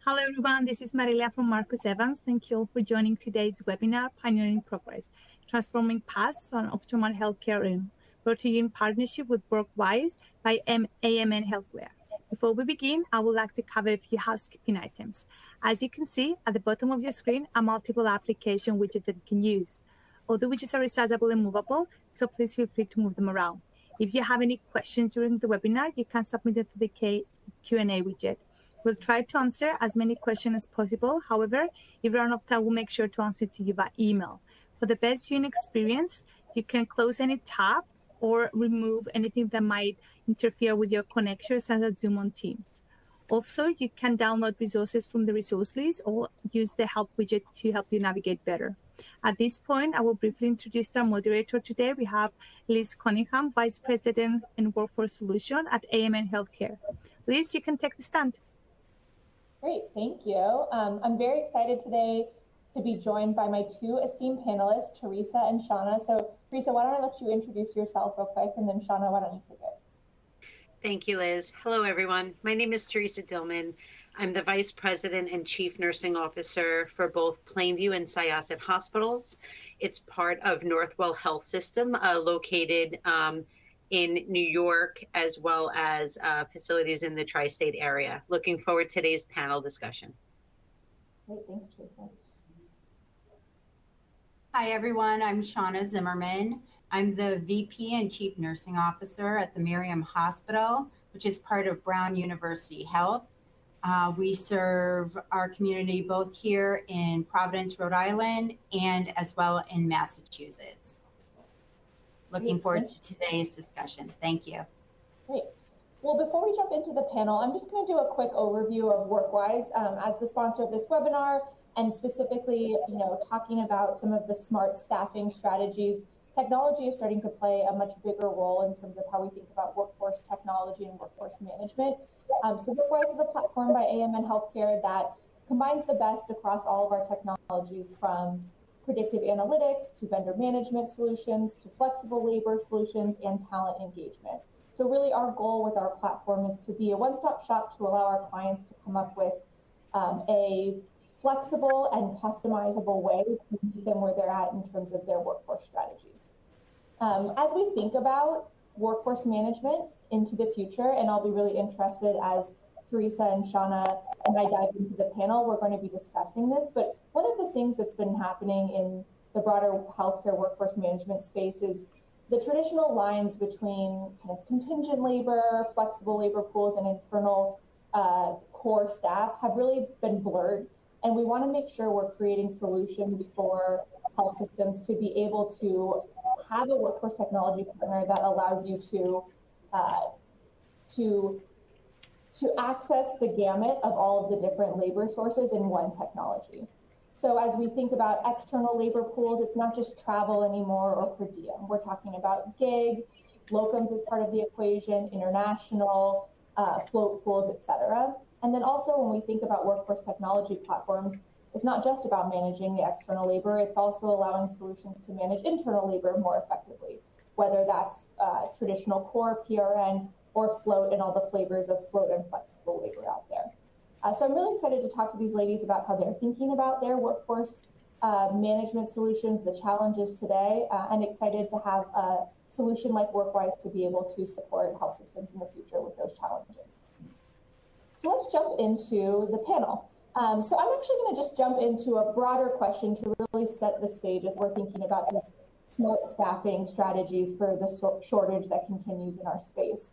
Hello, everyone. This is Marilia from Marcus Evans. Thank you all for joining today's webinar, Pioneering Progress, Transforming Paths on Optimal Healthcare, brought to you in partnership with WorkWise by AMN Healthcare. Before we begin, I would like to cover a few housekeeping items. As you can see at the bottom of your screen, are multiple application widgets that you can use. All the widgets are resizable and movable, so please feel free to move them around. If you have any questions during the webinar, you can submit it to the Q&A widget. We'll try to answer as many questions as possible. However, if we run out of time, we'll make sure to answer to you by email. For the best viewing experience, you can close any tab or remove anything that might interfere with your connection, such as Zoom on Teams. Also, you can download resources from the resource list or use the help widget to help you navigate better. At this point, I will briefly introduce our moderator today. We have Liz Cunningham, Vice President and Workforce Solution at AMN Healthcare. Liz, you can take the stand. Great, thank you. I'm very excited today to be joined by my two esteemed panelists, Teresa and Shauna. So Teresa, why don't I let you introduce yourself real quick, and then Shauna, why don't you take it? Thank you, Liz. Hello, everyone. My name is Teresa Dillman. I'm the Vice President and Chief Nursing Officer for both Plainview and Syosset Hospitals. It's part of Northwell Health System, located in New York, as well as facilities in the tri-state area. Looking forward to today's panel discussion. Great, thanks, Teresa. Hi, everyone. I'm Shauna Zimmerman. I'm the VP and Chief Nursing Officer at the Miriam Hospital, which is part of Brown University Health. We serve our community both here in Providence, Rhode Island, and as well in Massachusetts. Looking forward to today's discussion. Thank you. Great. Well, before we jump into the panel, I'm just going to do a quick overview of WorkWise as the sponsor of this webinar, and specifically, talking about some of the smart staffing strategies. Technology is starting to play a much bigger role in terms of how we think about workforce technology and workforce management. So WorkWise is a platform by AMN Healthcare that combines the best across all of our technologies, from predictive analytics to vendor management solutions to flexible labor solutions and talent engagement. So really our goal with our platform is to be a one-stop shop to allow our clients to come up with a flexible and customizable way to meet them where they're at in terms of their workforce strategies. As we think about workforce management into the future, and I'll be really interested as Teresa and Shauna and I dive into the panel, we're going to be discussing this. But one of the things that's been happening in the broader healthcare workforce management space is the traditional lines between kind of contingent labor, flexible labor pools, and internal core staff have really been blurred. And we want to make sure we're creating solutions for health systems to be able to have a workforce technology partner that allows you to access the gamut of all of the different labor sources in one technology. So as we think about external labor pools, it's not just travel anymore or per diem. We're talking about gig, locums as part of the equation, international, float pools, et cetera. And then also when we think about workforce technology platforms, it's not just about managing the external labor, it's also allowing solutions to manage internal labor more effectively, whether that's traditional core, PRN, or float, and all the flavors of float and flexible labor out there. So I'm really excited to talk to these ladies about how they're thinking about their workforce management solutions, the challenges today, and excited to have a solution like WorkWise to be able to support health systems in the future with those challenges. So let's jump into the panel. So I'm actually going to just jump into a broader question to really set the stage as we're thinking about these smart staffing strategies for the shortage that continues in our space.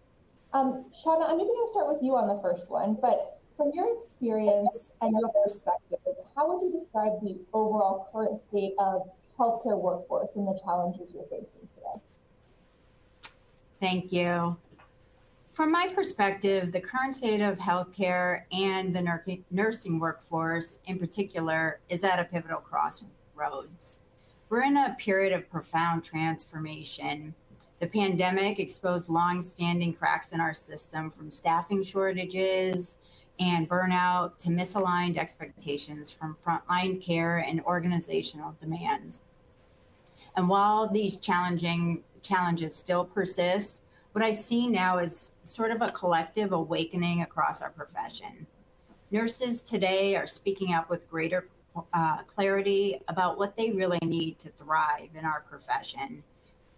Shauna, I'm maybe going to start with you on the first one, but from your experience and your perspective, how would you describe the overall current state of healthcare workforce and the challenges you're facing today? Thank you. From my perspective, the current state of healthcare and the nursing workforce in particular is at a pivotal crossroads. We're in a period of profound transformation. The pandemic exposed long-standing cracks in our system, from staffing shortages and burnout to misaligned expectations from frontline care and organizational demands. And while these challenges still persist, what I see now is sort of a collective awakening across our profession. Nurses today are speaking up with greater clarity about what they really need to thrive in our profession,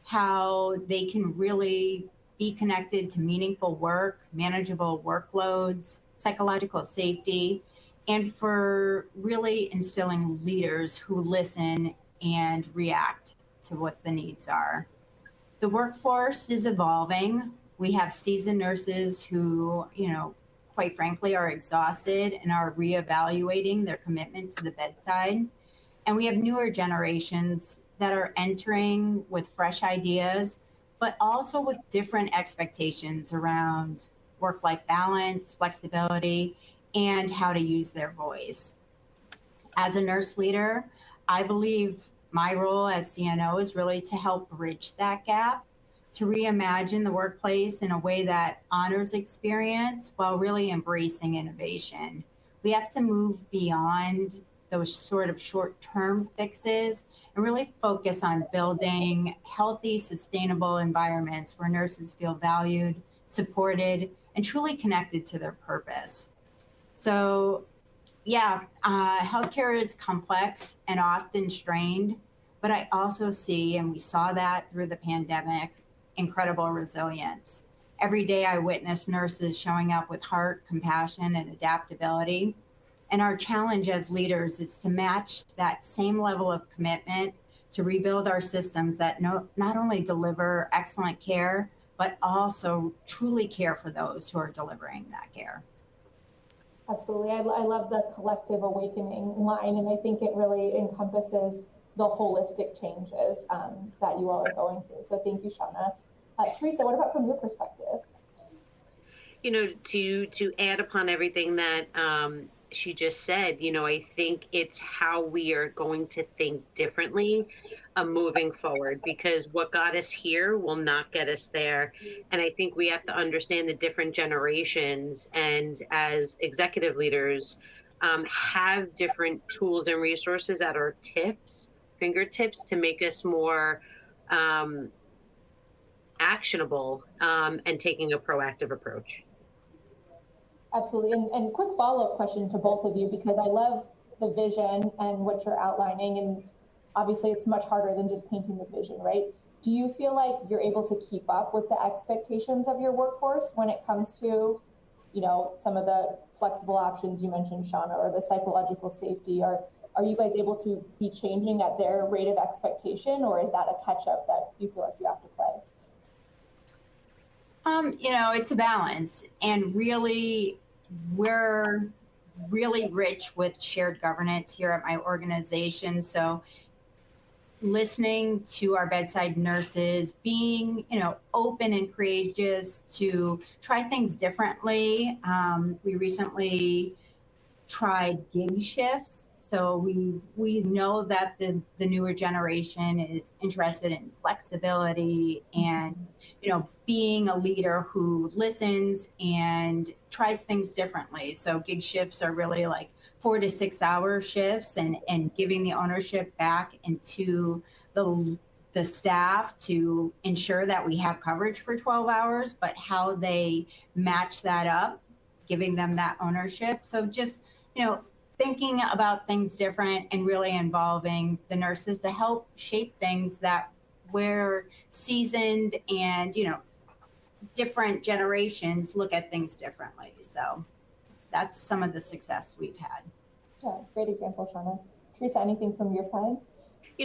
how they can really be connected to meaningful work, manageable workloads, psychological safety, and for really instilling leaders who listen and react to what the needs are. The workforce is evolving. We have seasoned nurses who, quite frankly, are exhausted and are reevaluating their commitment to the bedside. And we have newer generations that are entering with fresh ideas, but also with different expectations around work-life balance, flexibility, and how to use their voice. As a nurse leader, I believe my role as CNO is really to help bridge that gap, to reimagine the workplace in a way that honors experience while really embracing innovation. We have to move beyond those sort of short-term fixes and really focus on building healthy, sustainable environments where nurses feel valued, supported, and truly connected to their purpose. So healthcare is complex and often strained, but I also see, and we saw that through the pandemic, incredible resilience. Every day I witness nurses showing up with heart, compassion, and adaptability. And our challenge as leaders is to match that same level of commitment to rebuild our systems that not only deliver excellent care, but also truly care for those who are delivering that care. Absolutely. I love the collective awakening line, and I think it really encompasses the holistic changes that you all are going through. So thank you, Shauna. Teresa, what about from your perspective? To add upon everything that she just said, I think it's how we are going to think differently moving forward, because what got us here will not get us there. And I think we have to understand the different generations, and as executive leaders, have different tools and resources at our fingertips to make us more actionable and taking a proactive approach. Absolutely. And quick follow-up question to both of you, because I love the vision and what you're outlining. And obviously it's much harder than just painting the vision, right? Do you feel like you're able to keep up with the expectations of your workforce when it comes to, some of the flexible options you mentioned, Shauna, or the psychological safety? Are you guys able to be changing at their rate of expectation, or is that a catch-up that you feel like you have to play? It's a balance, and really, we're really rich with shared governance here at my organization. So listening to our bedside nurses, being, open and courageous to try things differently. We recently tried gig shifts. So we know that the newer generation is interested in flexibility and, being a leader who listens and tries things differently. So gig shifts are really like 4 to 6 hour shifts, and giving the ownership back into the staff to ensure that we have coverage for 12 hours, but how they match that up, giving them that ownership. So just, thinking about things different and really involving the nurses to help shape things that we're seasoned and, different generations look at things differently. So that's some of the success we've had. Yeah, great example, Shauna. Teresa, anything from your side?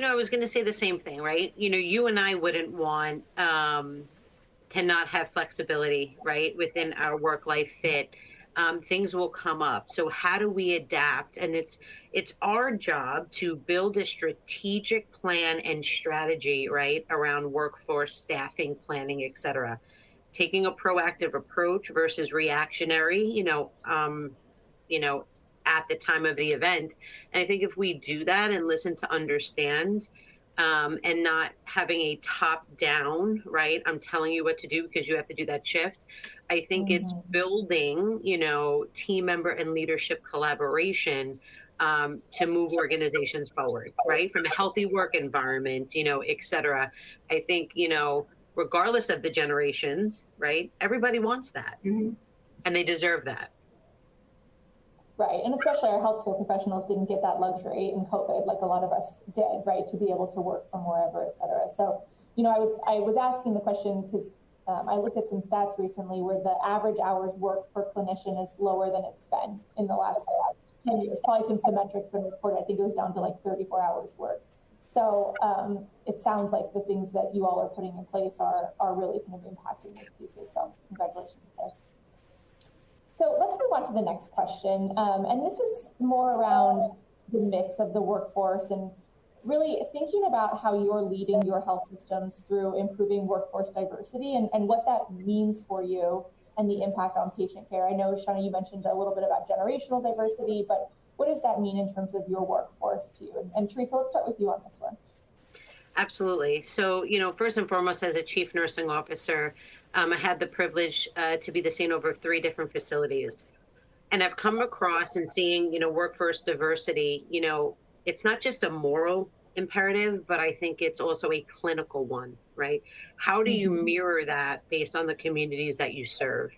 I was going to say the same thing, right? You and I wouldn't want to not have flexibility, right, within our work-life fit. Things will come up. So how do we adapt? And it's our job to build a strategic plan and strategy, right, around workforce staffing, planning, et cetera. Taking a proactive approach versus reactionary, at the time of the event. And I think if we do that and listen to understand, and not having a top down, right, I'm telling you what to do because you have to do that shift. I think it's building, team member and leadership collaboration to move organizations forward, right? From a healthy work environment, et cetera. I think, regardless of the generations, right? Everybody wants that, and they deserve that. Right, and especially our healthcare professionals didn't get that luxury in COVID, like a lot of us did, right, to be able to work from wherever, et cetera. So, you know, I was asking the question because I looked at some stats recently where the average hours worked per clinician is lower than it's been in the last 10 years, probably since the metrics been reported. I think it was down to like 34 hours work. So it sounds like the things that you all are putting in place are really kind of impacting these pieces. So congratulations there. So let's move on to the next question. And this is more around the mix of the workforce and really thinking about how you're leading your health systems through improving workforce diversity and what that means for you and the impact on patient care. I know, Shauna, you mentioned a little bit about generational diversity, but what does that mean in terms of your workforce to you? And Teresa, let's start with you on this one. Absolutely. So, you know, first and foremost, as a chief nursing officer, I had the privilege to be the scene over 3 different facilities. And I've come across and seeing, you know, workforce diversity, you know, it's not just a moral imperative, but I think it's also a clinical one, right? How do you mirror that based on the communities that you serve?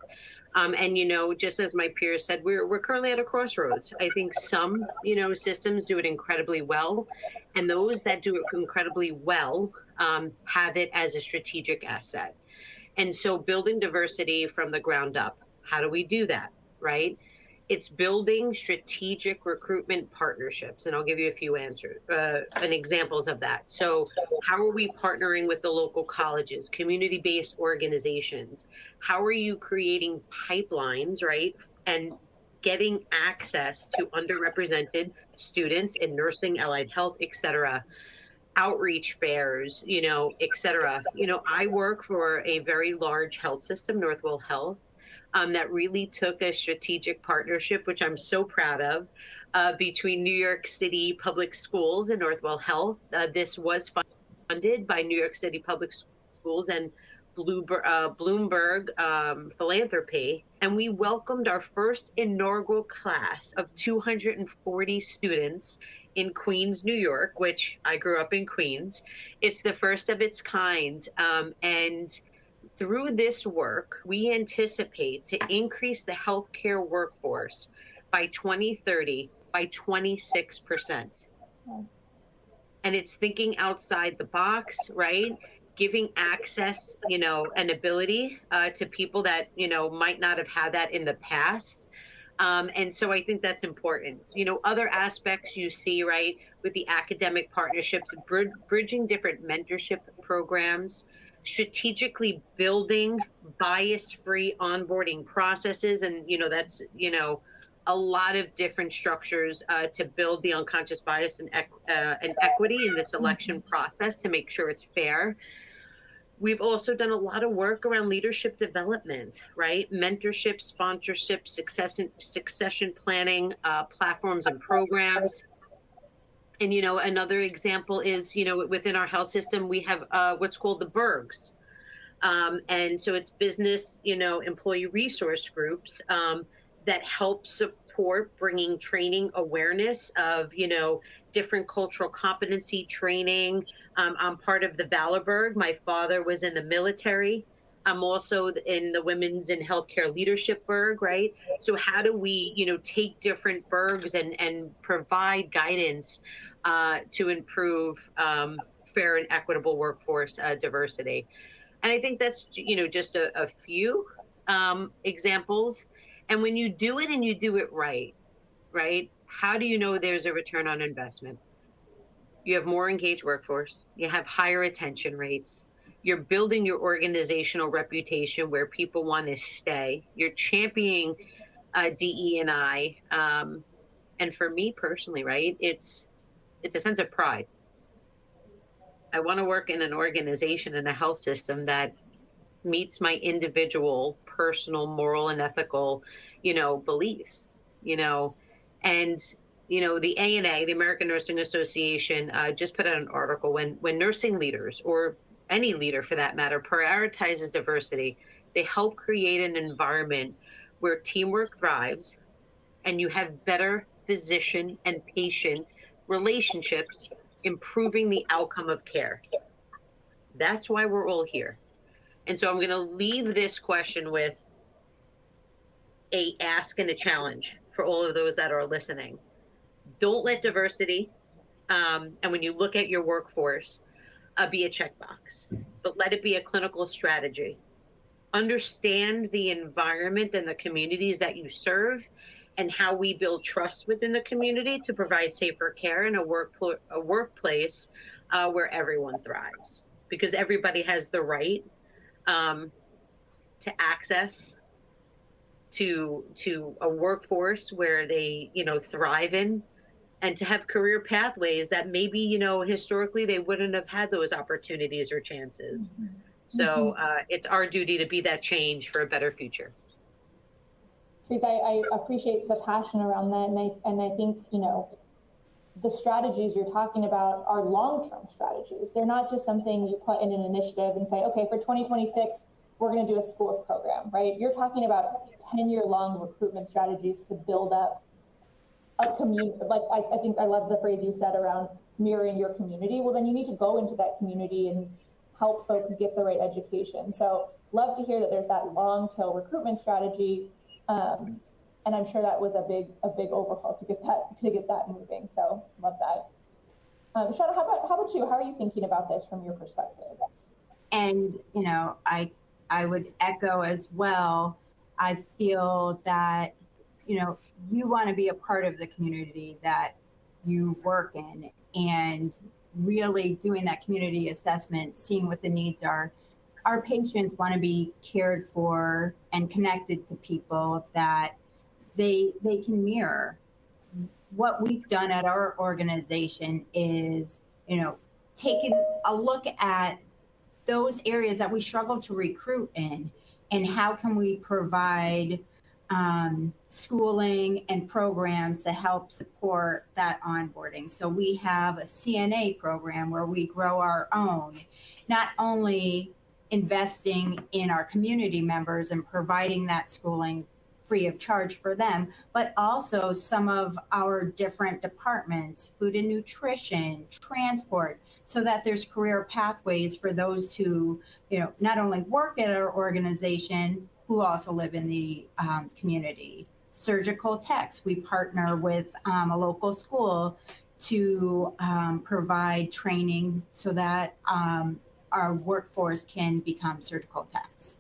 And, you know, just as my peers said, we're currently at a crossroads. I think some, you know, systems do it incredibly well. And those that do it incredibly well have it as a strategic asset. And so building diversity from the ground up, how do we do that, right? It's building strategic recruitment partnerships. And I'll give you a few answers and examples of that. So how are we partnering with the local colleges, community-based organizations? How are you creating pipelines, right? And getting access to underrepresented students in nursing, allied health, et cetera, outreach fairs, you know, et cetera. You know, I work for a very large health system, Northwell Health, that really took a strategic partnership, which I'm so proud of, between New York City Public Schools and Northwell Health. This was funded by New York City Public Schools and Bloomberg Philanthropy. And we welcomed our first inaugural class of 240 students in Queens, New York, which I grew up in Queens. It's the first of its kind. And through this work, we anticipate to increase the healthcare workforce by 2030 by 26%. And it's thinking outside the box, right? Giving access, you know, and ability to people that, you know, might not have had that in the past. And so I think that's important. You know, other aspects you see, right, with the academic partnerships, bridging different mentorship programs, strategically building bias-free onboarding processes. And, you know, that's, you know, a lot of different structures to build the unconscious bias and equity in the selection process to make sure it's fair. We've also done a lot of work around leadership development, right? Mentorship, sponsorship, succession planning, platforms and programs. And, you know, another example is, you know, within our health system, we have what's called the BERGs. And so it's business, you know, employee resource groups that help support bringing training awareness of, you know, different cultural competency training. I'm part of the Valorberg. My father was in the military. I'm also in the Women's in Healthcare Leadership Berg, right? So how do we, you know, take different bergs and provide guidance to improve fair and equitable workforce diversity? And I think that's, you know, just a few examples. And when you do it and you do it right, right, how do you know there's a return on investment? You have more engaged workforce, you have higher retention rates, you're building your organizational reputation where people want to stay, you're championing DE&I. And for me personally, right, it's a sense of pride. I want to work in an organization, in a health system that meets my individual, personal, moral, and ethical, you know, beliefs, you know. And, you know, the ANA, the American Nursing Association, just put out an article when nursing leaders, or any leader for that matter, prioritizes diversity, they help create an environment where teamwork thrives and you have better physician and patient relationships, improving the outcome of care. That's why we're all here. And so I'm going to leave this question with a ask and a challenge for all of those that are listening. Don't let diversity, and when you look at your workforce, be a checkbox, but let it be a clinical strategy. Understand the environment and the communities that you serve and how we build trust within the community to provide safer care in a workplace where everyone thrives, because everybody has the right to access to a workforce where they thrive in, and to have career pathways that maybe historically they wouldn't have had those opportunities or chances. So it's our duty to be that change for a better future. Teresa, I appreciate the passion around that, and I think the strategies you're talking about are long-term strategies. They're not just something you put in an initiative and say, okay, for 2026 we're going to do a schools program, right? You're talking about 10-year-long recruitment strategies to build up a community. Like I think I love the phrase you said around mirroring your community. Well, then you need to go into that community and help folks get the right education. So love to hear that there's that long tail recruitment strategy. And I'm sure that was a big overhaul to get that moving. So love that. Shauna, how about you? How are you thinking about this from your perspective? And I would echo as well. I feel that you want to be a part of the community that you work in, and really doing that community assessment, seeing what the needs are. Our patients want to be cared for and connected to people that they can mirror. What we've done at our organization is, taking a look at those areas that we struggle to recruit in, and how can we provide schooling and programs to help support that onboarding. So we have a CNA program where we grow our own, not only investing in our community members and providing that schooling free of charge for them, but also some of our different departments, food and nutrition, transport, so that there's career pathways for those who, not only work at our organization, who also live in the community. Surgical techs, we partner with a local school to provide training so that our workforce can become surgical techs.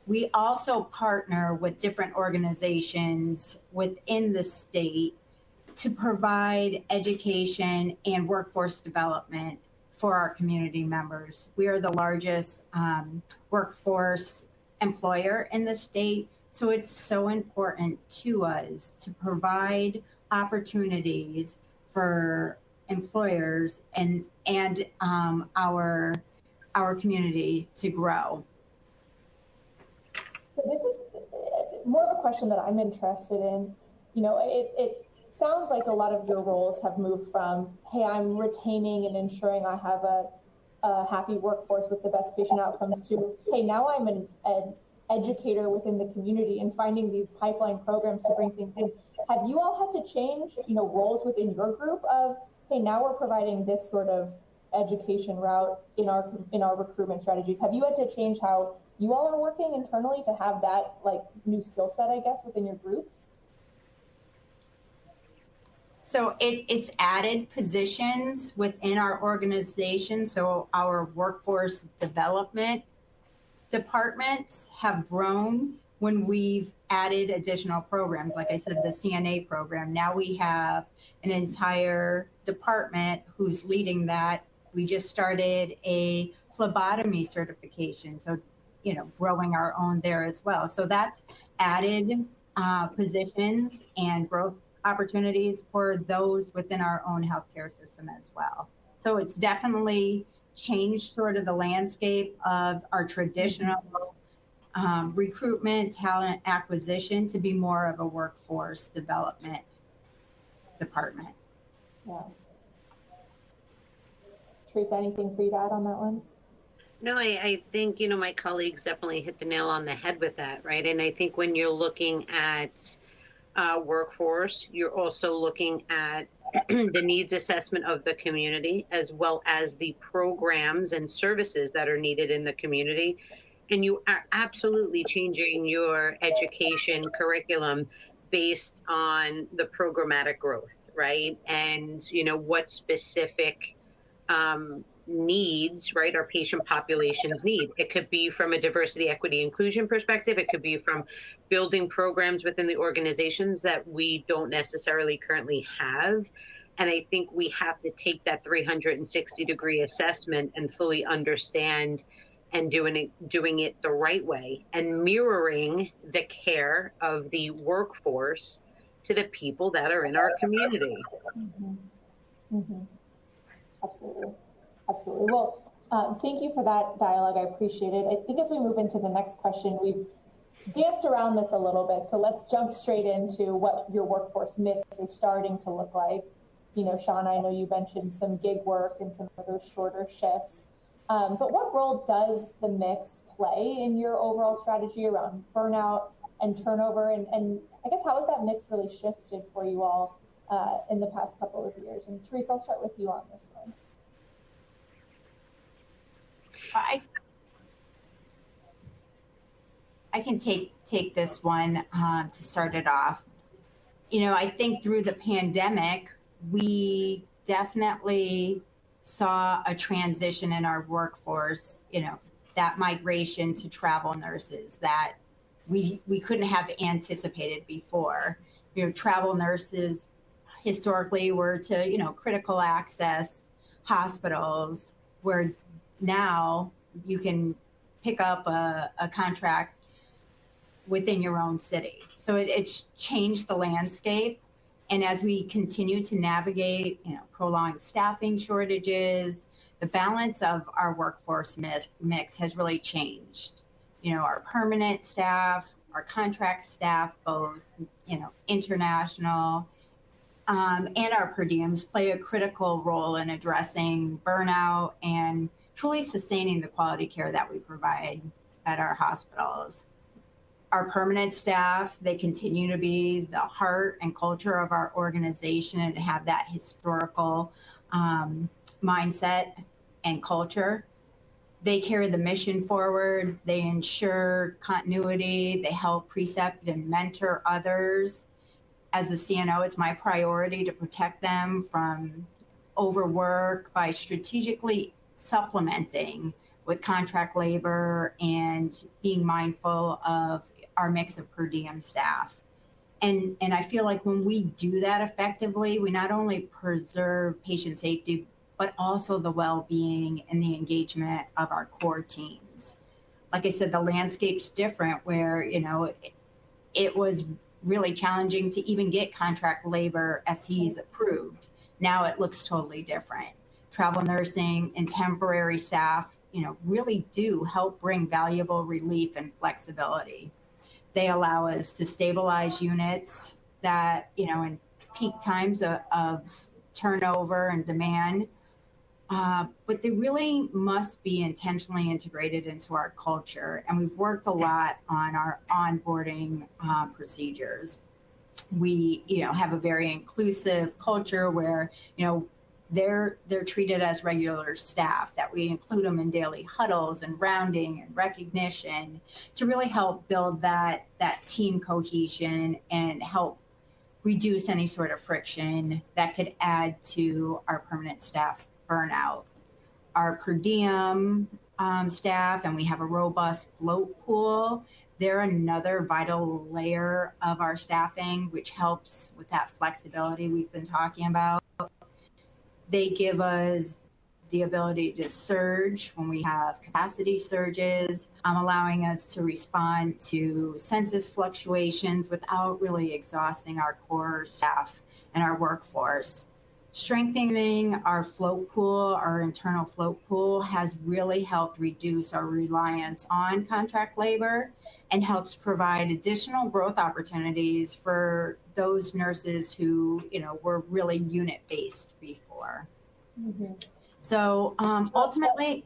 We also partner with different organizations within the state to provide education and workforce development for our community members. We are the largest workforce employer in the state, so it's so important to us to provide opportunities for employers and our community to grow. So this is more of a question that I'm interested in. It sounds like a lot of your roles have moved from, hey, I'm retaining and ensuring I have a happy workforce with the best patient outcomes, to, hey, now I'm an educator within the community and finding these pipeline programs to bring things in. Have you all had to change, roles within your group of, hey, now we're providing this sort of education route in our recruitment strategies? Have you had to change how you all are working internally to have that new skill set, I guess, within your groups? So it's added positions within our organization. So our workforce development departments have grown when we've added additional programs. Like I said, the CNA program. Now we have an entire department who's leading that. We just started a phlebotomy certification. So, growing our own there as well. So that's added positions and growth opportunities for those within our own healthcare system as well. So it's definitely changed sort of the landscape of our traditional recruitment, talent acquisition to be more of a workforce development department. Yeah. Teresa, anything for you to add on that one? No, I think, my colleagues definitely hit the nail on the head with that, right? And I think when you're looking at workforce, you're also looking at the needs assessment of the community, as well as the programs and services that are needed in the community. And you are absolutely changing your education curriculum based on the programmatic growth, right? And, what specific needs, right, our patient populations need. It could be from a diversity, equity, inclusion perspective. It could be from building programs within the organizations that we don't necessarily currently have. And I think we have to take that 360-degree assessment and fully understand and doing it the right way and mirroring the care of the workforce to the people that are in our community. Mm-hmm. Mm-hmm. Absolutely. Absolutely. Well, thank you for that dialogue. I appreciate it. I think as we move into the next question, we've danced around this a little bit. So let's jump straight into what your workforce mix is starting to look like. Sean, I know you mentioned some gig work and some of those shorter shifts. But what role does the mix play in your overall strategy around burnout and turnover? And I guess how has that mix really shifted for you all in the past couple of years? And Teresa, I'll start with you on this one. I can take this one to start it off. I think through the pandemic, we definitely saw a transition in our workforce, that migration to travel nurses that we couldn't have anticipated before. Travel nurses historically were to, critical access hospitals, where now you can pick up a contract within your own city. So it's changed the landscape. And as we continue to navigate, prolonged staffing shortages, the balance of our workforce mix has really changed. Our permanent staff, our contract staff, both, international, and our per diems play a critical role in addressing burnout and truly sustaining the quality care that we provide at our hospitals. Our permanent staff, they continue to be the heart and culture of our organization and have that historical mindset and culture. They carry the mission forward. They ensure continuity. They help precept and mentor others. As a CNO, it's my priority to protect them from overwork by strategically supplementing with contract labor and being mindful of our mix of per diem staff. And I feel like when we do that effectively, we not only preserve patient safety, but also the well-being and the engagement of our core teams. Like I said, the landscape's different where, it was really challenging to even get contract labor FTEs approved. Now it looks totally different. Travel nursing and temporary staff, really do help bring valuable relief and flexibility. They allow us to stabilize units that, in peak times of turnover and demand, but they really must be intentionally integrated into our culture. And we've worked a lot on our onboarding procedures. We, have a very inclusive culture where, they're treated as regular staff, that we include them in daily huddles and rounding and recognition to really help build that team cohesion and help reduce any sort of friction that could add to our permanent staff burnout. Our per diem staff, and we have a robust float pool. They're another vital layer of our staffing, which helps with that flexibility we've been talking about. They give us the ability to surge when we have capacity surges, allowing us to respond to census fluctuations without really exhausting our core staff and our workforce. Strengthening our float pool, our internal float pool, has really helped reduce our reliance on contract labor and helps provide additional growth opportunities for those nurses who, were really unit-based before. Mm-hmm. So ultimately,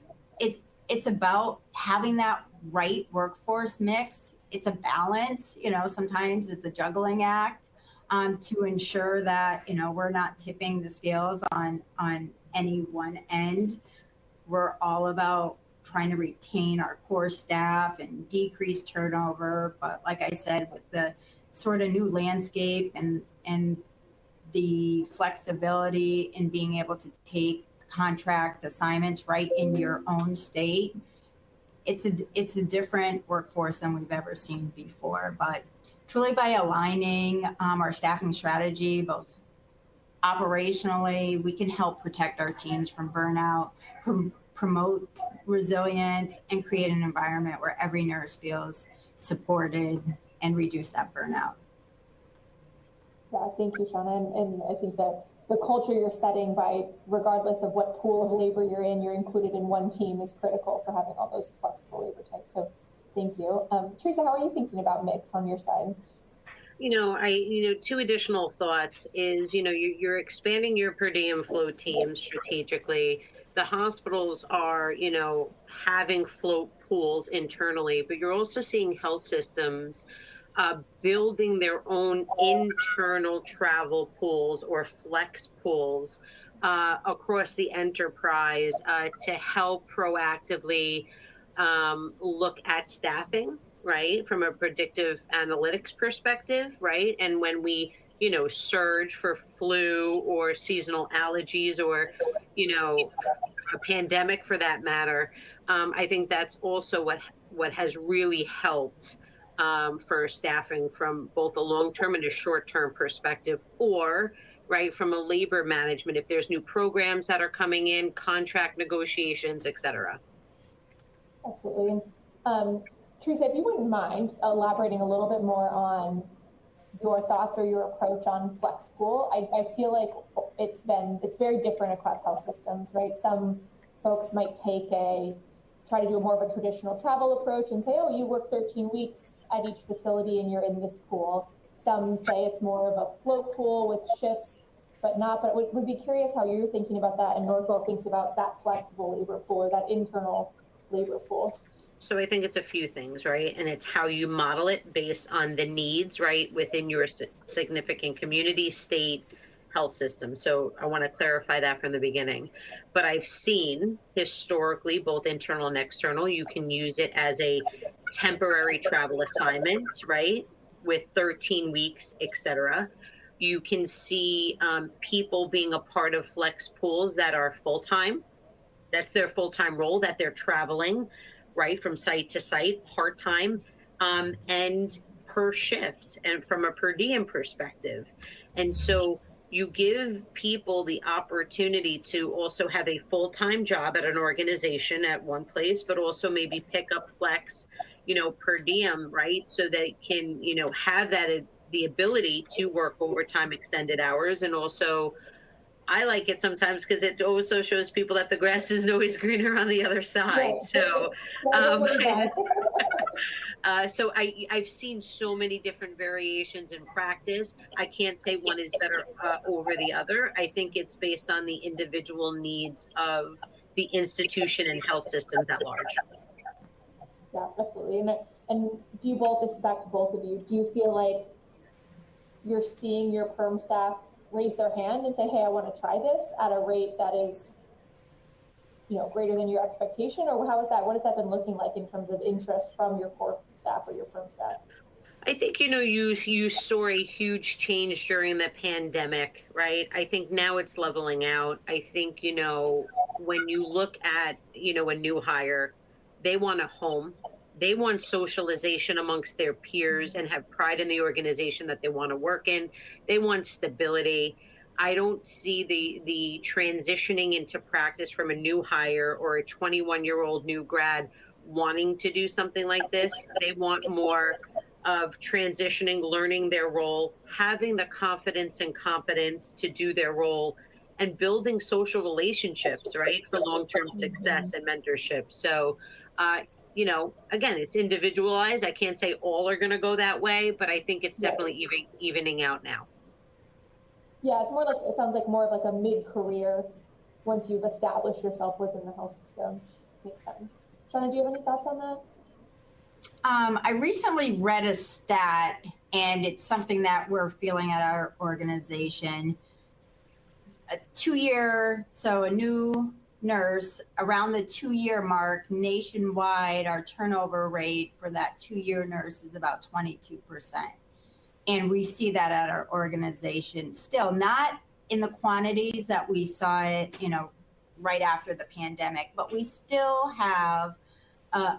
it's about having that right workforce mix. It's a balance, sometimes it's a juggling act. To ensure that, we're not tipping the scales on any one end. We're all about trying to retain our core staff and decrease turnover. But like I said, with the sort of new landscape and the flexibility in being able to take contract assignments right in your own state, it's a different workforce than we've ever seen before. But truly by aligning our staffing strategy, both operationally, we can help protect our teams from burnout, promote resilience, and create an environment where every nurse feels supported and reduce that burnout. Yeah, thank you, Shauna. And I think that the culture you're setting by, regardless of what pool of labor you're in, you're included in one team is critical for having all those flexible labor types. So thank you. Teresa, how are you thinking about mix on your side? Two additional thoughts is, you're expanding your per diem float team strategically. The hospitals are, having float pools internally, but you're also seeing health systems building their own internal travel pools or flex pools across the enterprise to help proactively look at staffing, right, from a predictive analytics perspective, right? And when we, surge for flu or seasonal allergies or, a pandemic for that matter, I think that's also what has really helped for staffing from both a long-term and a short-term perspective, or right from a labor management, if there's new programs that are coming in, contract negotiations, et cetera. Absolutely. And Teresa, if you wouldn't mind elaborating a little bit more on your thoughts or your approach on flex pool. I feel like it's very different across health systems, right? Some folks might try to do more of a traditional travel approach and say, oh, you work 13 weeks at each facility and you're in this pool. Some say it's more of a float pool with shifts, but would be curious how you're thinking about that and Northwell thinks about that flexible labor pool or that internal labor pool. So I think it's a few things, right? And it's how you model it based on the needs, right, within your significant community, state, health system. So I want to clarify that from the beginning. But I've seen historically, both internal and external, you can use it as a temporary travel assignment, right, with 13 weeks, et cetera. You can see people being a part of flex pools that are full-time. That's their full-time role, that they're traveling, right, from site to site, part-time, and per shift, and from a per diem perspective. And so you give people the opportunity to also have a full-time job at an organization at one place, but also maybe pick up flex, per diem, right? So they can, have the ability to work overtime, extended hours, and also I like it sometimes because it also shows people that the grass isn't always greener on the other side. Right. So I've seen so many different variations in practice. I can't say one is better over the other. I think it's based on the individual needs of the institution and health systems at large. Yeah, absolutely. And do you both, this is back to both of you, do you feel like you're seeing your perm staff raise their hand and say, hey, I want to try this at a rate that is, greater than your expectation? Or what has that been looking like in terms of interest from your core staff or your perm staff? I think, you saw a huge change during the pandemic, right? I think now it's leveling out. I think, when you look at, a new hire, they want a home. They want socialization amongst their peers and have pride in the organization that they want to work in. They want stability. I don't see the transitioning into practice from a new hire or a 21-year-old new grad wanting to do something like this. They want more of transitioning, learning their role, having the confidence and competence to do their role, and building social relationships, right, for long-term success and mentorship. So, again, it's individualized. I can't say all are going to go that way, but I think it's definitely evening out now. Yeah, it sounds like more of like a mid-career once you've established yourself within the health system. Makes sense. Shauna, do you have any thoughts on that? I recently read a stat, and it's something that we're feeling at our organization. A new nurse, around the 2-year mark, nationwide, our turnover rate for that 2-year nurse is about 22%. And we see that at our organization still, not in the quantities that we saw it, right after the pandemic, but we still have a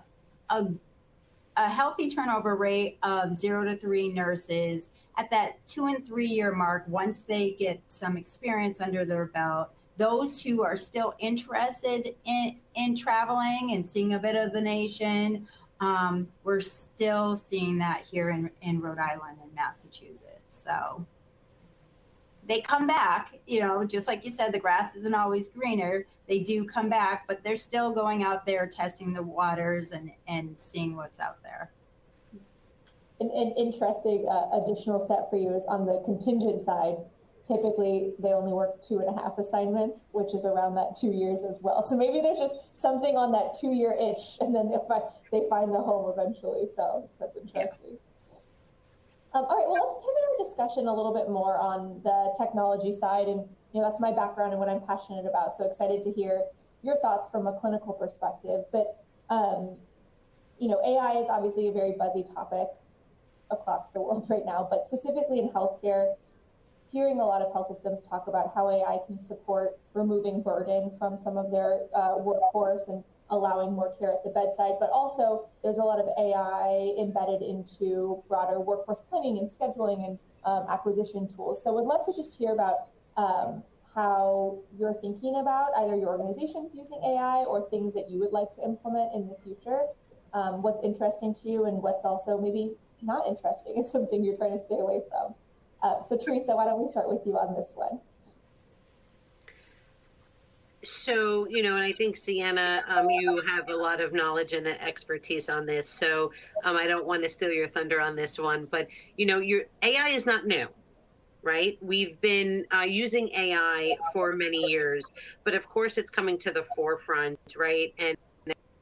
healthy turnover rate of 0 to 3 nurses at that 2 and 3 year mark. Once they get some experience under their belt, those who are still interested in traveling and seeing a bit of the nation, we're still seeing that here in Rhode Island and Massachusetts. So they come back, just like you said, the grass isn't always greener. They do come back, but they're still going out there testing the waters and seeing what's out there. An interesting additional step for you is on the contingent side. Typically, they only work 2.5 assignments, which is around that 2 years as well. So maybe there's just something on that 2 year itch, and then they find the home eventually. So that's interesting. Yeah. All right, well, let's pivot our discussion a little bit more on the technology side. And, that's my background and what I'm passionate about. So excited to hear your thoughts from a clinical perspective. But, AI is obviously a very buzzy topic across the world right now, but specifically in healthcare, hearing a lot of health systems talk about how AI can support removing burden from some of their workforce and allowing more care at the bedside, but also there's a lot of AI embedded into broader workforce planning and scheduling and acquisition tools. So would love to just hear about how you're thinking about either your organization's using AI or things that you would like to implement in the future. What's interesting to you and what's also maybe not interesting and something you're trying to stay away from. So Teresa, why don't we start with you on this one? So, and I think, Sienna, you have a lot of knowledge and expertise on this. So I don't want to steal your thunder on this one, but, your AI is not new, right? We've been using AI for many years, but of course it's coming to the forefront, right? And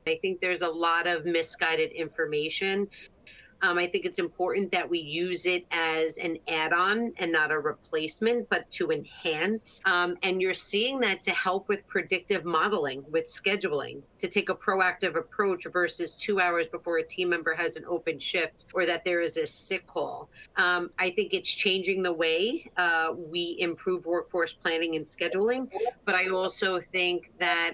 I think there's a lot of misguided information. I think it's important that we use it as an add-on and not a replacement, but to enhance. And you're seeing that to help with predictive modeling, with scheduling, to take a proactive approach versus 2 hours before a team member has an open shift or that there is a sick call. I think it's changing the way we improve workforce planning and scheduling, but I also think that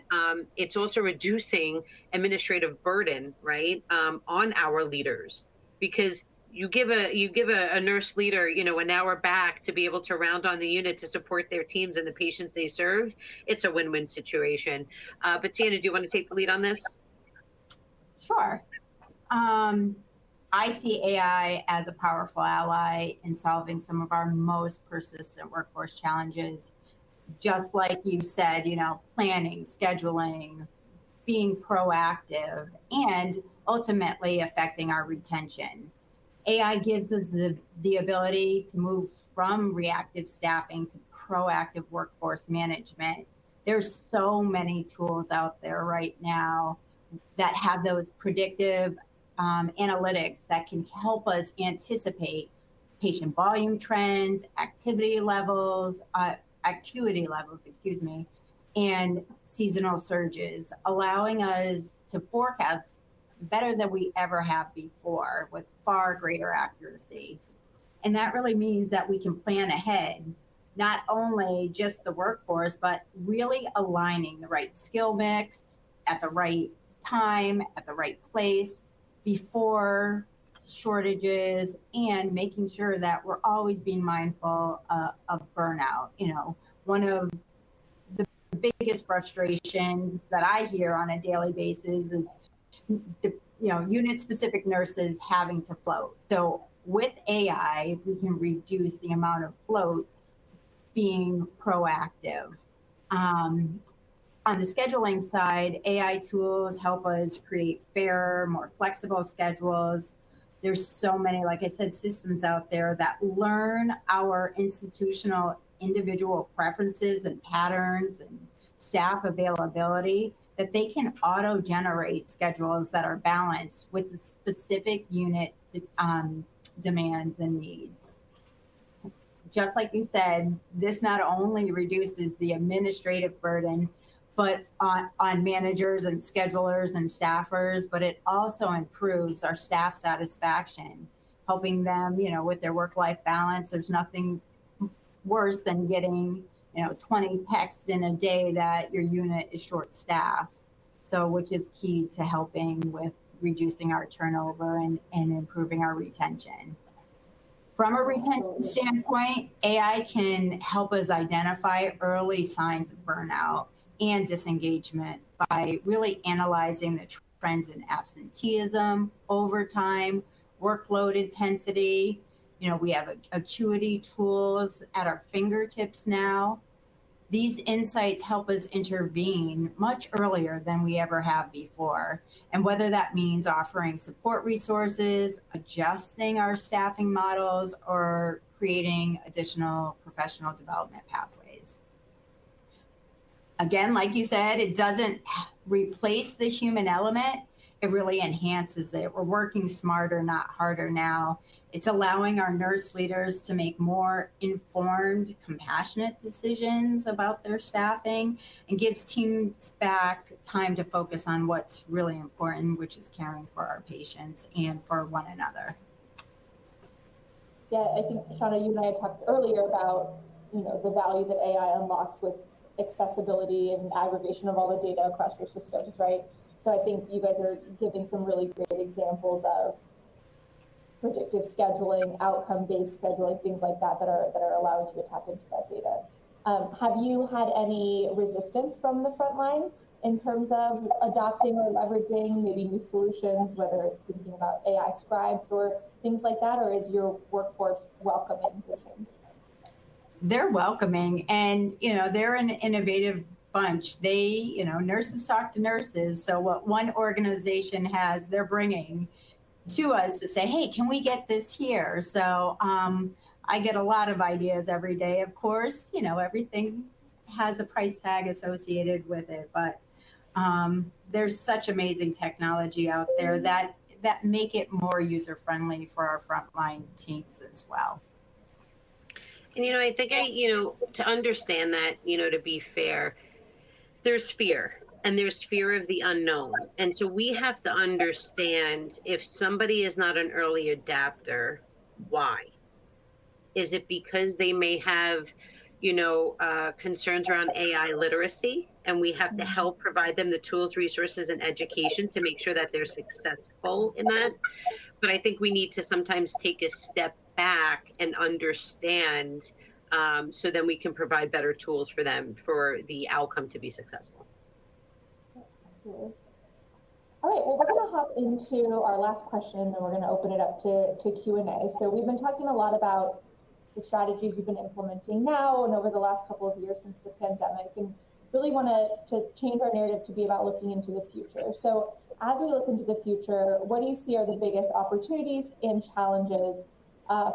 it's also reducing administrative burden, right, on our leaders. Because you give a nurse leader, an hour back to be able to round on the unit to support their teams and the patients they serve, it's a win-win situation. But Sienna, do you want to take the lead on this? Sure. I see AI as a powerful ally in solving some of our most persistent workforce challenges. Just like you said, planning, scheduling, being proactive, and ultimately affecting our retention. AI gives us the ability to move from reactive staffing to proactive workforce management. There's so many tools out there right now that have those predictive analytics that can help us anticipate patient volume trends, acuity levels, and seasonal surges, allowing us to forecast better than we ever have before with far greater accuracy. And that really means that we can plan ahead, not only just the workforce, but really aligning the right skill mix at the right time, at the right place, before shortages, and making sure that we're always being mindful of burnout. One of the biggest frustration that I hear on a daily basis is unit-specific nurses having to float. So with AI, we can reduce the amount of floats being proactive. On the scheduling side, AI tools help us create fairer, more flexible schedules. There's so many, like I said, systems out there that learn our institutional individual preferences and patterns and staff availability, that they can auto-generate schedules that are balanced with the specific unit demands and needs. Just like you said, this not only reduces the administrative burden, but on managers and schedulers and staffers, but it also improves our staff satisfaction helping them, with their work-life balance. There's nothing worse than getting, 20 texts in a day that your unit is short-staffed. So, which is key to helping with reducing our turnover and improving our retention. From a retention standpoint, AI can help us identify early signs of burnout and disengagement by really analyzing the trends in absenteeism, overtime, workload intensity. We have acuity tools at our fingertips now. These insights help us intervene much earlier than we ever have before. And whether that means offering support resources, adjusting our staffing models, or creating additional professional development pathways. Again, like you said, it doesn't replace the human element. It really enhances it. We're working smarter, not harder now. It's allowing our nurse leaders to make more informed, compassionate decisions about their staffing and gives teams back time to focus on what's really important, which is caring for our patients and for one another. Yeah, I think, Shauna, you and I had talked earlier about, the value that AI unlocks with accessibility and aggregation of all the data across your systems, right? So I think you guys are giving some really great examples of predictive scheduling, outcome-based scheduling, things like that are allowing you to tap into that data. Have you had any resistance from the frontline in terms of adopting or leveraging maybe new solutions, whether it's thinking about AI scribes or things like that, or is your workforce welcoming the change? They're welcoming, and they're an innovative bunch. They, nurses talk to nurses. So what one organization has, they're bringing to us to say, hey, can we get this here? So I get a lot of ideas every day. Of course, everything has a price tag associated with it, but there's such amazing technology out there that make it more user-friendly for our frontline teams as well. And, I think to understand that, to be fair, there's fear. And there's fear of the unknown. And so we have to understand, if somebody is not an early adapter, why? Is it because they may have, concerns around AI literacy, and we have to help provide them the tools, resources, and education to make sure that they're successful in that? But I think we need to sometimes take a step back and understand, so then we can provide better tools for them for the outcome to be successful. Absolutely. All right, well, we're going to hop into our last question, and we're going to open it up to Q&A. So we've been talking a lot about the strategies you've been implementing now and over the last couple of years since the pandemic, and really want to change our narrative to be about looking into the future. So as we look into the future, what do you see are the biggest opportunities and challenges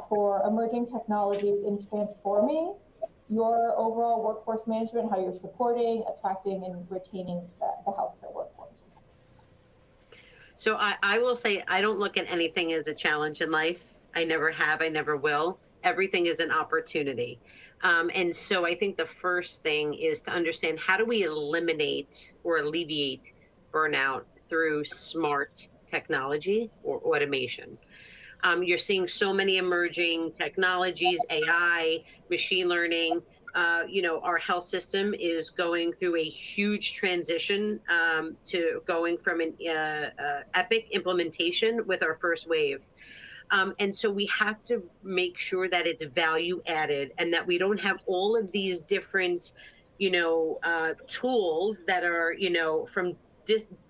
for emerging technologies in transforming your overall workforce management, how you're supporting, attracting, and retaining the healthcare workforce? So I will say, I don't look at anything as a challenge in life. I never have, I never will. Everything is an opportunity. And so I think the first thing is to understand, how do we eliminate or alleviate burnout through smart technology or automation? You're seeing so many emerging technologies, AI, machine learning. Our health system is going through a huge transition to going from an Epic implementation with our first wave. And so we have to make sure that it's value added and that we don't have all of these different, tools that are, from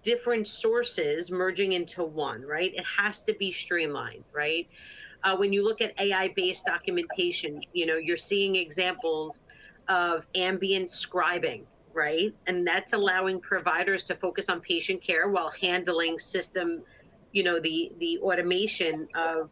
different sources merging into one, right? It has to be streamlined, right? When you look at AI-based documentation, you're seeing examples of ambient scribing, right? And that's allowing providers to focus on patient care while handling system, the automation of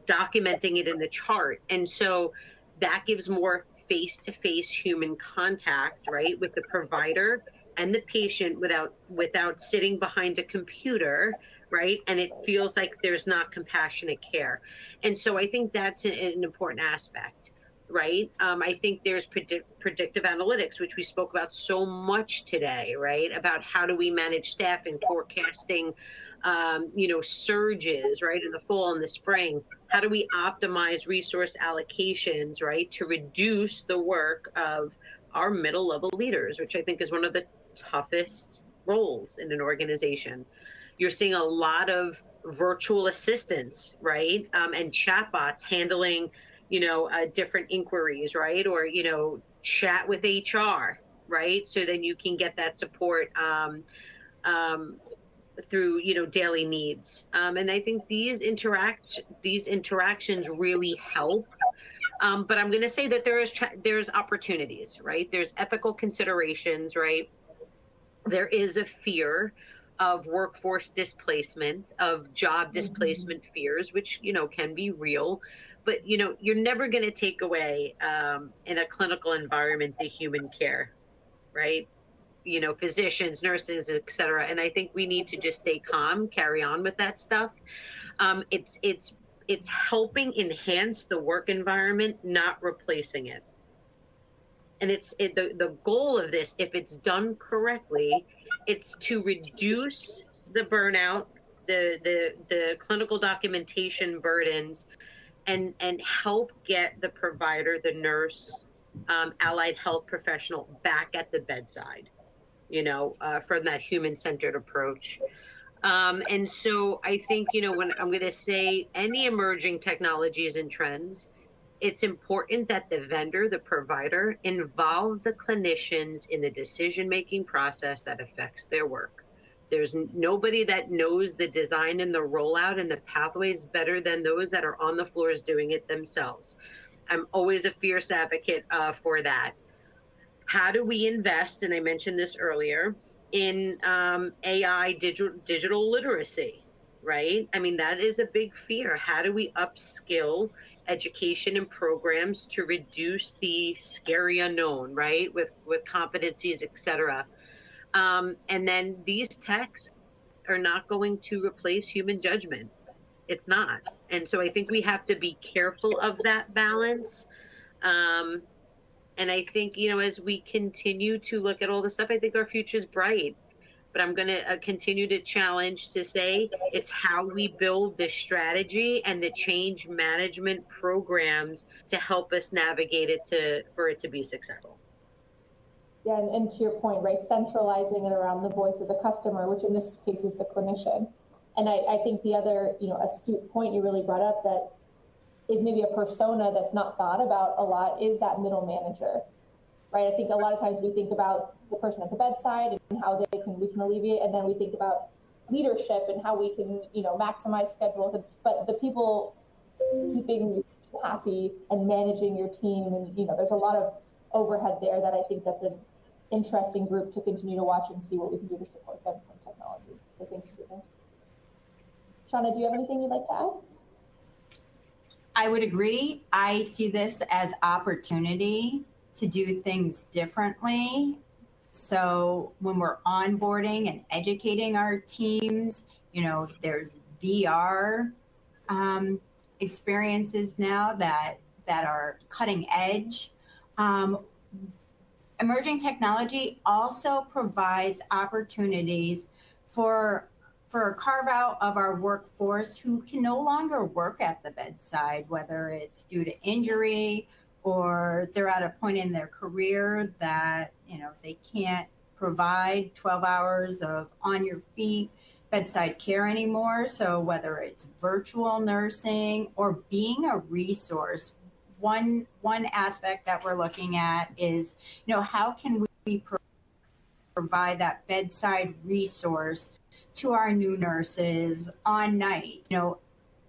documenting it in the chart. And so that gives more face-to-face human contact, right, with the provider and the patient without sitting behind a computer, right? And it feels like there's not compassionate care. And so I think that's an important aspect, right? I think there's predictive analytics, which we spoke about so much today, right? About how do we manage staffing, forecasting, surges, right, in the fall and the spring. How do we optimize resource allocations, right, to reduce the work of our middle level leaders, which I think is one of the toughest roles in an organization. You're seeing a lot of virtual assistants, right, and chatbots handling, different inquiries, right, or chat with HR, right, so then you can get that support um, through daily needs. And I think these interactions really help. But I'm going to say that there's opportunities, right? There's ethical considerations, right? There is a fear of workforce displacement, of job displacement fears, which can be real. But you're never going to take away in a clinical environment the human care, right? Physicians, nurses, et cetera. And I think we need to just stay calm, carry on with that stuff. It's helping enhance the work environment, not replacing it. And the goal of this, if it's done correctly, it's to reduce the burnout, the clinical documentation burdens, and help get the provider, the nurse, allied health professional back at the bedside, from that human-centered approach. And so I think, when I'm going to say any emerging technologies and trends, it's important that the vendor, the provider, involve the clinicians in the decision-making process that affects their work. There's nobody that knows the design and the rollout and the pathways better than those that are on the floors doing it themselves. I'm always a fierce advocate for that. How do we invest, and I mentioned this earlier, in AI, digital literacy, right? I mean, that is a big fear. How do we upskill education and programs to reduce the scary unknown, right? With competencies, et cetera. And then these techs are not going to replace human judgment. It's not. And so I think we have to be careful of that balance. And I think, as we continue to look at all this stuff, I think our future is bright. But I'm going to continue to challenge to say it's how we build the strategy and the change management programs to help us navigate it for it to be successful. Yeah, and to your point, right, centralizing it around the voice of the customer, which in this case is the clinician. And I think the other, astute point you really brought up that is maybe a persona that's not thought about a lot is that middle manager, right? I think a lot of times we think about the person at the bedside and how we can alleviate, and then we think about leadership and how we can, maximize schedules. But the people keeping you happy and managing your team, and there's a lot of overhead there that I think that's an interesting group to continue to watch and see what we can do to support them from technology. So thanks for that. Shauna, do you have anything you'd like to add? I would agree. I see this as opportunity to do things differently. So when we're onboarding and educating our teams, there's VR experiences now that are cutting edge. Emerging technology also provides opportunities for a carve out of our workforce who can no longer work at the bedside, whether it's due to injury or they're at a point in their career that, they can't provide 12 hours of on your feet bedside care anymore. So whether it's virtual nursing or being a resource, one aspect that we're looking at is, how can we provide that bedside resource to our new nurses on night,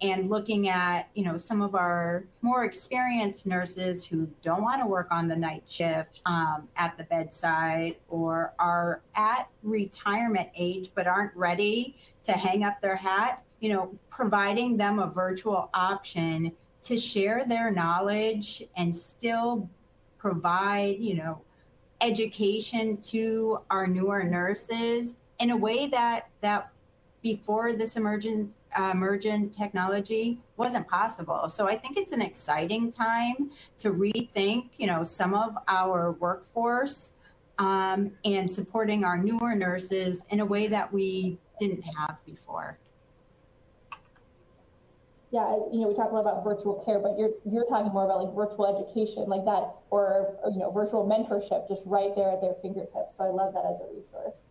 and looking at, some of our more experienced nurses who don't want to work on the night shift at the bedside or are at retirement age but aren't ready to hang up their hat, providing them a virtual option to share their knowledge and still provide, education to our newer nurses in a way that before this emergent technology wasn't possible. So I think it's an exciting time to rethink, some of our workforce and supporting our newer nurses in a way that we didn't have before. Yeah, we talk a lot about virtual care, but you're talking more about like virtual education like that, or virtual mentorship just right there at their fingertips. So I love that as a resource.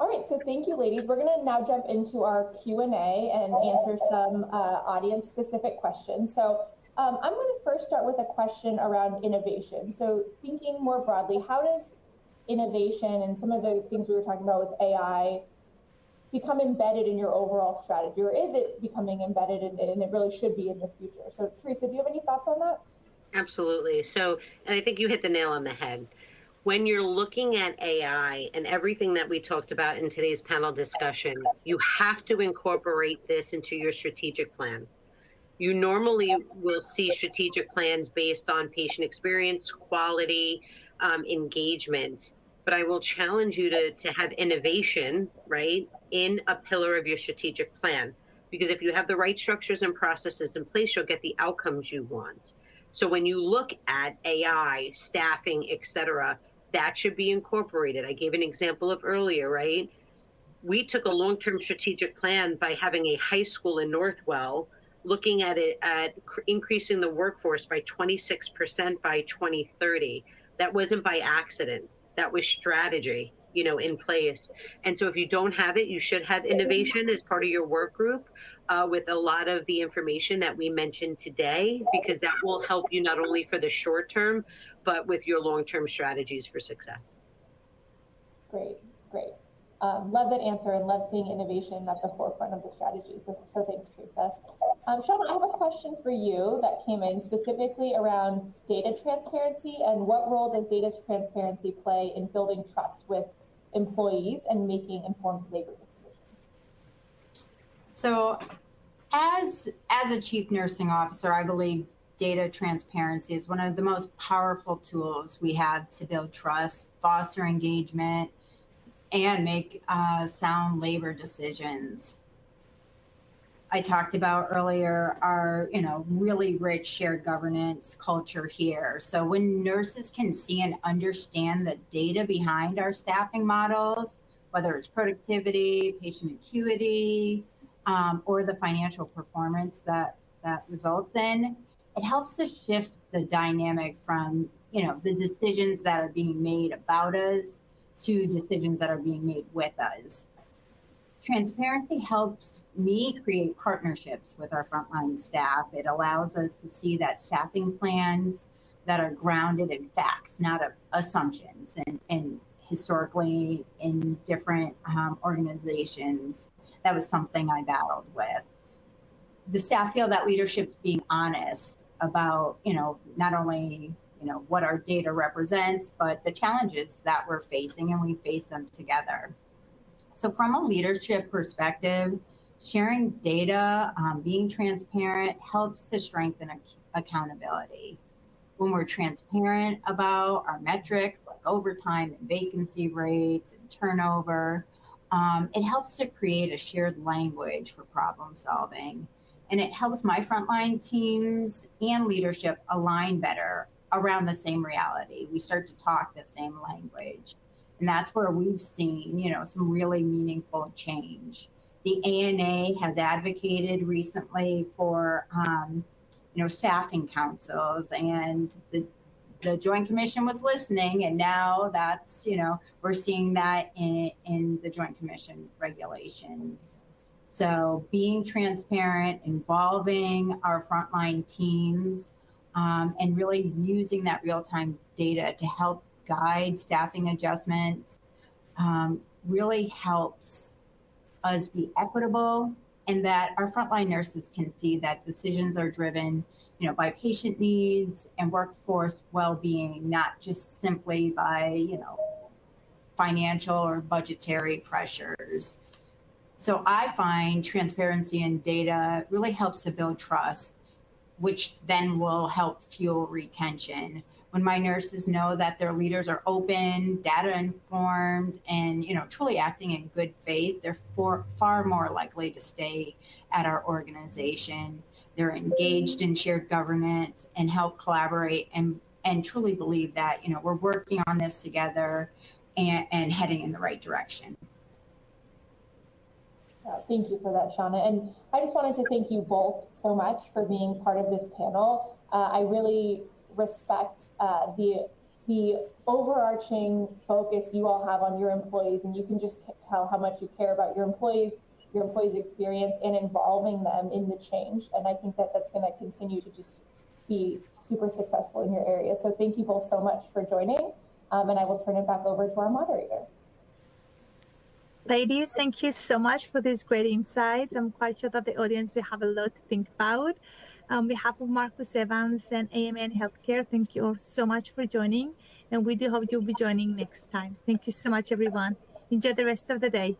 All right, so thank you, ladies. We're gonna now jump into our Q&A and answer some audience-specific questions. So I'm gonna first start with a question around innovation. So thinking more broadly, how does innovation and some of the things we were talking about with AI become embedded in your overall strategy, or is it becoming embedded in it, and it really should be in the future? So Teresa, do you have any thoughts on that? Absolutely. So, and I think you hit the nail on the head. When you're looking at AI and everything that we talked about in today's panel discussion, you have to incorporate this into your strategic plan. You normally will see strategic plans based on patient experience, quality, engagement, but I will challenge you to have innovation, right, in a pillar of your strategic plan. Because if you have the right structures and processes in place, you'll get the outcomes you want. So when you look at AI, staffing, et cetera, that should be incorporated. I gave an example of earlier, right? We took a long-term strategic plan by having a high school in Northwell, looking at it at increasing the workforce by 26% by 2030. That wasn't by accident. That was strategy, in place. And so if you don't have it, you should have innovation as part of your work group with a lot of the information that we mentioned today, because that will help you not only for the short term, but with your long-term strategies for success. Great, great. Love that answer and love seeing innovation at the forefront of the strategy. So thanks, Teresa. Sean, I have a question for you that came in specifically around data transparency, and what role does data transparency play in building trust with employees and making informed labor decisions? So as a chief nursing officer, I believe data transparency is one of the most powerful tools we have to build trust, foster engagement, and make sound labor decisions. I talked about earlier our, really rich shared governance culture here. So when nurses can see and understand the data behind our staffing models, whether it's productivity, patient acuity, or the financial performance that results in, it helps to shift the dynamic from, the decisions that are being made about us to decisions that are being made with us. Transparency helps me create partnerships with our frontline staff. It allows us to see that staffing plans that are grounded in facts, not assumptions. And historically in different organizations, that was something I battled with. The staff feel that leadership's being honest about, not only what our data represents, but the challenges that we're facing, and we face them together. So from a leadership perspective, sharing data, being transparent helps to strengthen accountability. When we're transparent about our metrics like overtime and vacancy rates and turnover, it helps to create a shared language for problem solving. And it helps my frontline teams and leadership align better around the same reality. We start to talk the same language. And that's where we've seen, some really meaningful change. The ANA has advocated recently for, staffing councils, and the Joint Commission was listening, and now that's, we're seeing that in the Joint Commission regulations. So being transparent, involving our frontline teams, and really using that real-time data to help guide staffing adjustments really helps us be equitable, and that our frontline nurses can see that decisions are driven, by patient needs and workforce well-being, not just simply by, financial or budgetary pressures. So I find transparency in data really helps to build trust, which then will help fuel retention. When my nurses know that their leaders are open, data informed, and truly acting in good faith, they're far more likely to stay at our organization. They're engaged in shared governance and help collaborate and and truly believe that, we're working on this together and heading in the right direction. Thank you for that, Shauna. And I just wanted to thank you both so much for being part of this panel. I really respect the overarching focus you all have on your employees, and you can just tell how much you care about your employees' experience and involving them in the change. And I think that that's going to continue to just be super successful in your area. So thank you both so much for joining. And I will turn it back over to our moderator. Ladies, thank you so much for these great insights. I'm quite sure that the audience will have a lot to think about. On behalf of Marcus Evans and AMN Healthcare, thank you all so much for joining. And we do hope you'll be joining next time. Thank you so much, everyone. Enjoy the rest of the day.